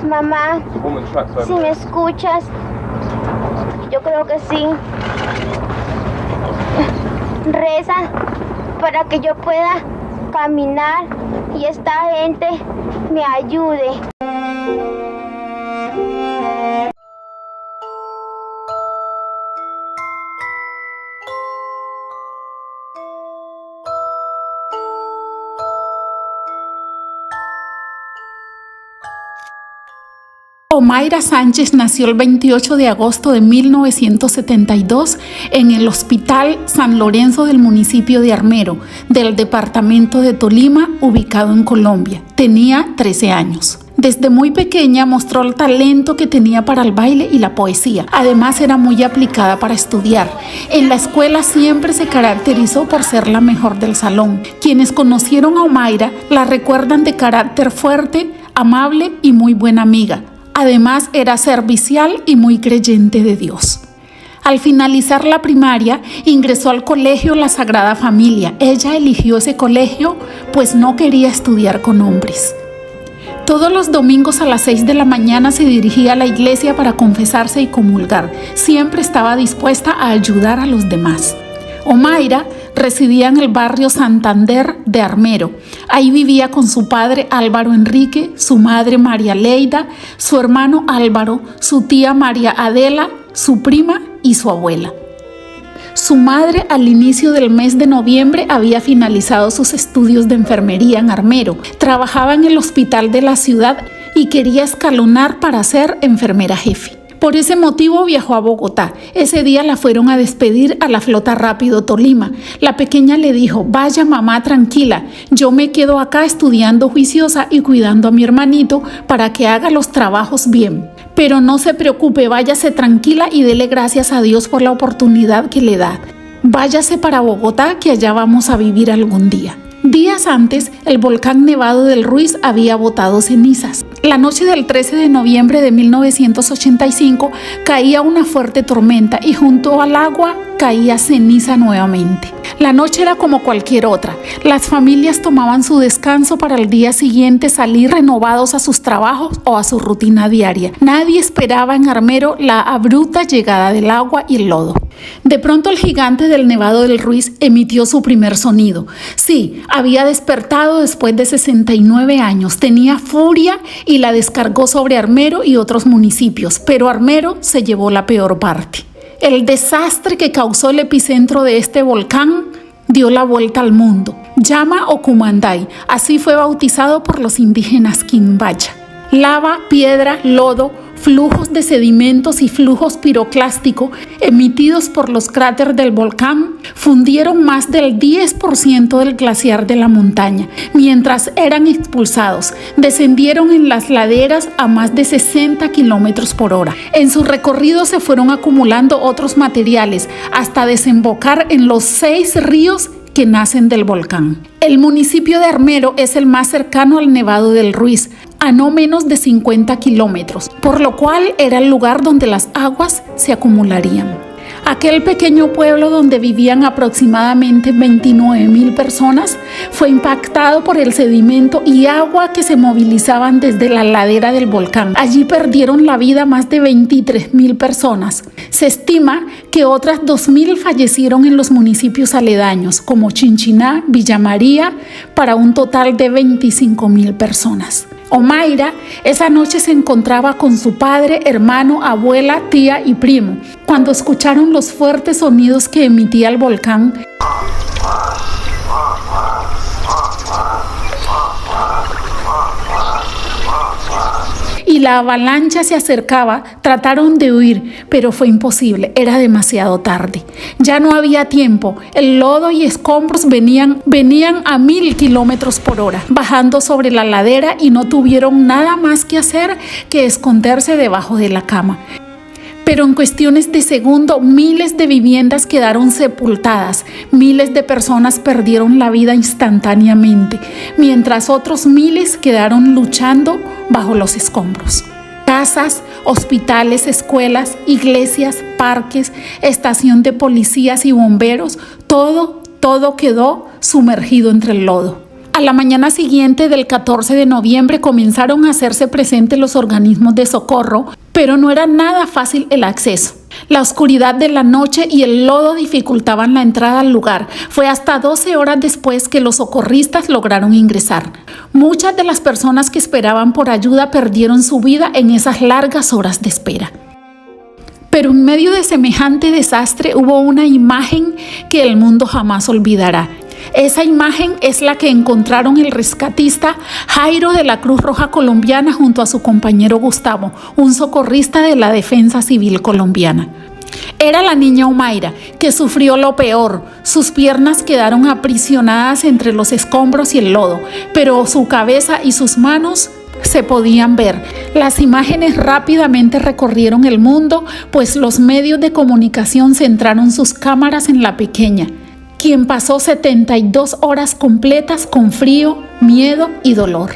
Mamá, si me escuchas, yo creo que sí. Reza para que yo pueda caminar y esta gente me ayude. Omaira Sánchez nació el 28 de agosto de 1972 en el Hospital San Lorenzo del municipio de Armero, del departamento de Tolima, ubicado en Colombia. Tenía 13 años. Desde muy pequeña mostró el talento que tenía para el baile y la poesía. Además, era muy aplicada para estudiar. En la escuela siempre se caracterizó por ser la mejor del salón. Quienes conocieron a Omaira la recuerdan de carácter fuerte, amable y muy buena amiga. Además, era servicial y muy creyente de Dios. Al finalizar la primaria, ingresó al colegio La Sagrada Familia. Ella eligió ese colegio pues no quería estudiar con hombres. Todos los domingos a las 6 de la mañana se dirigía a la iglesia para confesarse y comulgar. Siempre estaba dispuesta a ayudar a los demás. Omaira residía en el barrio Santander de Armero. Ahí vivía con su padre Álvaro Enrique, su madre María Leida, su hermano Álvaro, su tía María Adela, su prima y su abuela. Su madre al inicio del mes de noviembre había finalizado sus estudios de enfermería en Armero. Trabajaba en el hospital de la ciudad y quería escalonar para ser enfermera jefe. Por ese motivo viajó a Bogotá. Ese día la fueron a despedir a la Flota Rápido Tolima. La pequeña le dijo: vaya mamá, tranquila, yo me quedo acá estudiando juiciosa y cuidando a mi hermanito para que haga los trabajos bien. Pero no se preocupe, váyase tranquila y dele gracias a Dios por la oportunidad que le da. Váyase para Bogotá, que allá vamos a vivir algún día. Días antes, el volcán Nevado del Ruiz había botado cenizas. La noche del 13 de noviembre de 1985 caía una fuerte tormenta y junto al agua caía ceniza nuevamente. La noche era como cualquier otra. Las familias tomaban su descanso para el día siguiente salir renovados a sus trabajos o a su rutina diaria. Nadie esperaba en Armero la abrupta llegada del agua y el lodo. De pronto el gigante del Nevado del Ruiz emitió su primer sonido. Sí, había despertado después de 69 años, tenía furia y la descargó sobre Armero y otros municipios, pero Armero se llevó la peor parte. El desastre que causó el epicentro de este volcán dio la vuelta al mundo. Llama Ocumanday, así fue bautizado por los indígenas Quimbaya. Lava, piedra, lodo, flujos de sedimentos y flujos piroclásticos emitidos por los cráteres del volcán fundieron más del 10% del glaciar de la montaña. Mientras eran expulsados, descendieron en las laderas a más de 60 kilómetros por hora. En su recorrido se fueron acumulando otros materiales hasta desembocar en los 6 ríos que nacen del volcán. El municipio de Armero es el más cercano al Nevado del Ruiz, a no menos de 50 kilómetros, por lo cual era el lugar donde las aguas se acumularían. Aquel pequeño pueblo donde vivían aproximadamente 29,000 personas fue impactado por el sedimento y agua que se movilizaban desde la ladera del volcán. Allí perdieron la vida más de 23,000 personas. Se estima que otras 2,000 fallecieron en los municipios aledaños, como Chinchiná, Villa María, para un total de 25,000 personas. Omaira esa noche se encontraba con su padre, hermano, abuela, tía y primo, cuando escucharon los fuertes sonidos que emitía el volcán. Y la avalancha se acercaba. Trataron de huir, pero fue imposible, era demasiado tarde. Ya no había tiempo, el lodo y escombros venían a 1,000 kilómetros por hora, bajando sobre la ladera y no tuvieron nada más que hacer que esconderse debajo de la cama. Pero en cuestiones de segundo, miles de viviendas quedaron sepultadas, miles de personas perdieron la vida instantáneamente, mientras otros miles quedaron luchando bajo los escombros. Casas, hospitales, escuelas, iglesias, parques, estación de policías y bomberos, todo quedó sumergido entre el lodo. A la mañana siguiente del 14 de noviembre comenzaron a hacerse presentes los organismos de socorro, pero no era nada fácil el acceso. La oscuridad de la noche y el lodo dificultaban la entrada al lugar. Fue hasta 12 horas después que los socorristas lograron ingresar. Muchas de las personas que esperaban por ayuda perdieron su vida en esas largas horas de espera. Pero en medio de semejante desastre hubo una imagen que el mundo jamás olvidará. Esa imagen es la que encontraron el rescatista Jairo de la Cruz Roja Colombiana junto a su compañero Gustavo, un socorrista de la Defensa Civil colombiana. Era la niña Omaira, que sufrió lo peor. Sus piernas quedaron aprisionadas entre los escombros y el lodo, pero su cabeza y sus manos se podían ver. Las imágenes rápidamente recorrieron el mundo, pues los medios de comunicación centraron sus cámaras en la pequeña, quien pasó 72 horas completas con frío, miedo y dolor.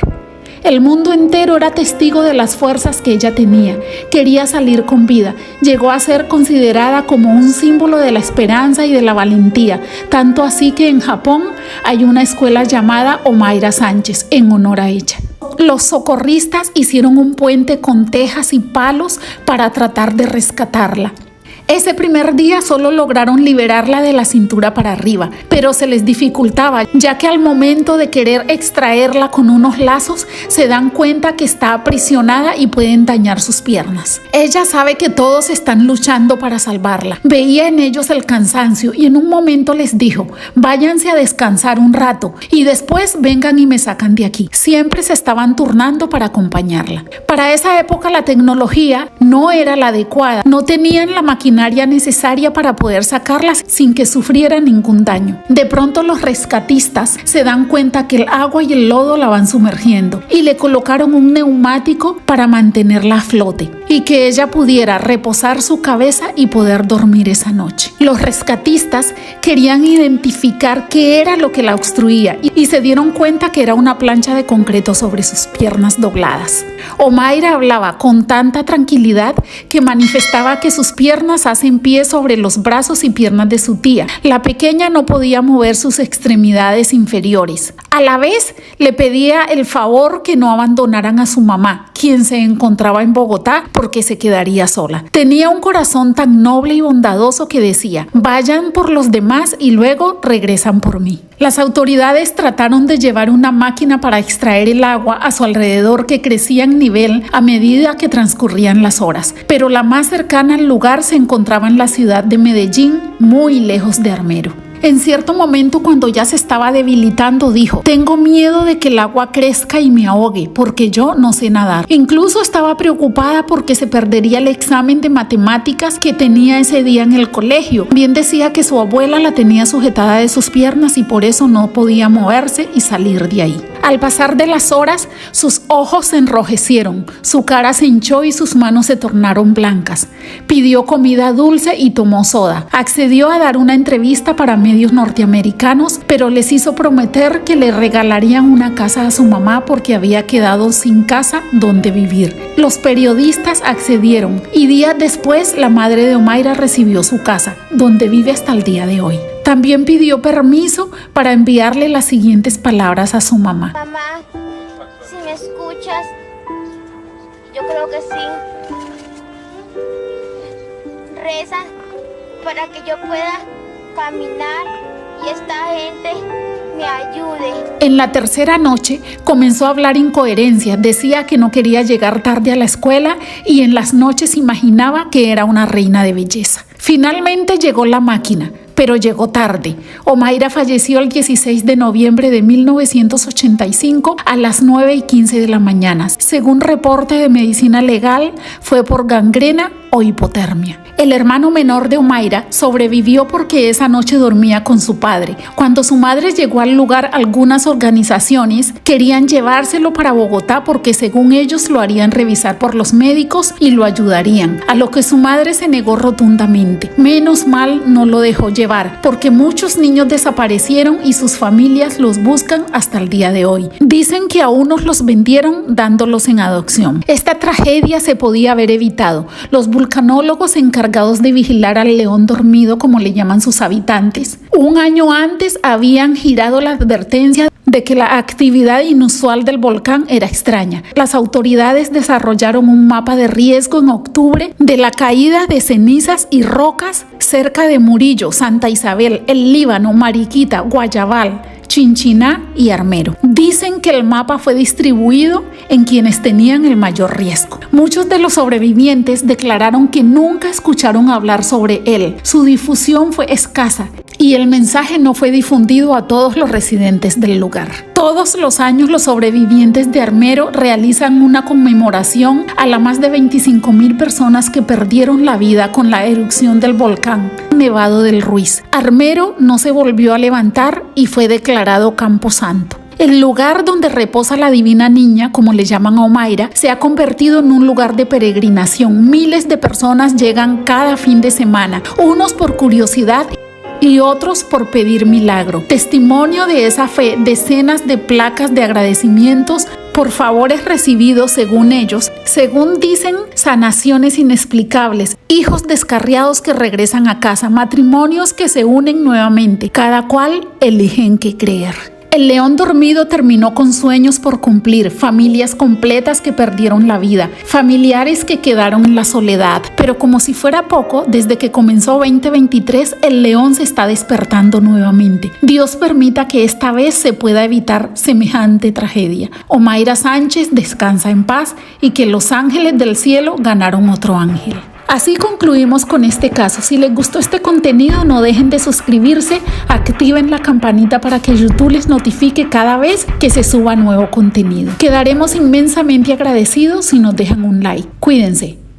El mundo entero era testigo de las fuerzas que ella tenía. Quería salir con vida. Llegó a ser considerada como un símbolo de la esperanza y de la valentía, tanto así que en Japón hay una escuela llamada Omaira Sánchez en honor a ella. Los socorristas hicieron un puente con tejas y palos para tratar de rescatarla. Ese primer día solo lograron liberarla de la cintura para arriba, pero se les dificultaba, ya que al momento de querer extraerla con unos lazos, se dan cuenta que está aprisionada y pueden dañar sus piernas. Ella sabe que todos están luchando para salvarla. Veía en ellos el cansancio y en un momento les dijo: váyanse a descansar un rato y después vengan y me sacan de aquí. Siempre se estaban turnando para acompañarla. Para esa época la tecnología no era la adecuada, no tenían la maquinaria necesaria para poder sacarlas sin que sufriera ningún daño. De pronto los rescatistas se dan cuenta que el agua y el lodo la van sumergiendo y le colocaron un neumático para mantenerla a flote y que ella pudiera reposar su cabeza y poder dormir esa noche. Los rescatistas querían identificar qué era lo que la obstruía y se dieron cuenta que era una plancha de concreto sobre sus piernas dobladas. Omaira hablaba con tanta tranquilidad que manifestaba que sus piernas hacen pie sobre los brazos y piernas de su tía. La pequeña no podía mover sus extremidades inferiores. A la vez le pedía el favor que no abandonaran a su mamá, quien se encontraba en Bogotá porque se quedaría sola. Tenía un corazón tan noble y bondadoso que decía: vayan por los demás y luego regresan por mí. Las autoridades trataron de llevar una máquina para extraer el agua a su alrededor que crecía en nivel a medida que transcurrían las horas, pero la más cercana al lugar se encontraba en la ciudad de Medellín, muy lejos de Armero. En cierto momento, cuando ya se estaba debilitando, dijo: tengo miedo de que el agua crezca y me ahogue, porque yo no sé nadar. Incluso estaba preocupada porque se perdería el examen de matemáticas que tenía ese día en el colegio. Bien decía que su abuela la tenía sujetada de sus piernas y por eso no podía moverse y salir de ahí. Al pasar de las horas, sus ojos se enrojecieron, su cara se hinchó y sus manos se tornaron blancas. Pidió comida dulce y tomó soda. Accedió a dar una entrevista para medios norteamericanos, pero les hizo prometer que le regalarían una casa a su mamá porque había quedado sin casa donde vivir. Los periodistas accedieron y días después la madre de Omaira recibió su casa, donde vive hasta el día de hoy. También pidió permiso para enviarle las siguientes palabras a su mamá. Mamá, si me escuchas, yo creo que sí. Reza para que yo pueda caminar y esta gente me ayude. En la tercera noche comenzó a hablar incoherencias. Decía que no quería llegar tarde a la escuela y en las noches imaginaba que era una reina de belleza. Finalmente llegó la máquina, pero llegó tarde. Omaira falleció el 16 de noviembre de 1985 a las 9:15 de la mañana. Según reporte de medicina legal, fue por gangrena o hipotermia. El hermano menor de Omaira sobrevivió porque esa noche dormía con su padre. Cuando su madre llegó al lugar, algunas organizaciones querían llevárselo para Bogotá porque según ellos lo harían revisar por los médicos y lo ayudarían, a lo que su madre se negó rotundamente. nuevamente. Menos mal no lo dejó llevar, porque muchos niños desaparecieron y sus familias los buscan hasta el día de hoy. Dicen que a unos los vendieron dándolos en adopción. Esta tragedia se podía haber evitado. Los vulcanólogos encargados de vigilar al león dormido, como le llaman sus habitantes, un año antes habían girado la advertencia de que la actividad inusual del volcán era extraña. Las autoridades desarrollaron un mapa de riesgo en octubre de la caída de cenizas y rocas cerca de Murillo, Santa Isabel, El Líbano, Mariquita, Guayabal, Chinchiná y Armero. Dicen que el mapa fue distribuido en quienes tenían el mayor riesgo. Muchos de los sobrevivientes declararon que nunca escucharon hablar sobre él. Su difusión fue escasa y el mensaje no fue difundido a todos los residentes del lugar. Todos los años los sobrevivientes de Armero realizan una conmemoración a las más de 25,000 personas que perdieron la vida con la erupción del volcán Nevado del Ruiz. Armero no se volvió a levantar y fue declarado camposanto. El lugar donde reposa la Divina Niña, como le llaman a Omaira, se ha convertido en un lugar de peregrinación. Miles de personas llegan cada fin de semana, unos por curiosidad y otros por pedir milagro. Testimonio de esa fe, decenas de placas de agradecimientos por favores recibidos según ellos, según dicen, sanaciones inexplicables, hijos descarriados que regresan a casa, matrimonios que se unen nuevamente, cada cual elige en qué creer. El león dormido terminó con sueños por cumplir, familias completas que perdieron la vida, familiares que quedaron en la soledad. Pero como si fuera poco, desde que comenzó 2023, el león se está despertando nuevamente. Dios permita que esta vez se pueda evitar semejante tragedia. Omaira Sánchez descansa en paz y que los ángeles del cielo ganaron otro ángel. Así concluimos con este caso. Si les gustó este contenido, no dejen de suscribirse, activen la campanita para que YouTube les notifique cada vez que se suba nuevo contenido. Quedaremos inmensamente agradecidos si nos dejan un like. Cuídense.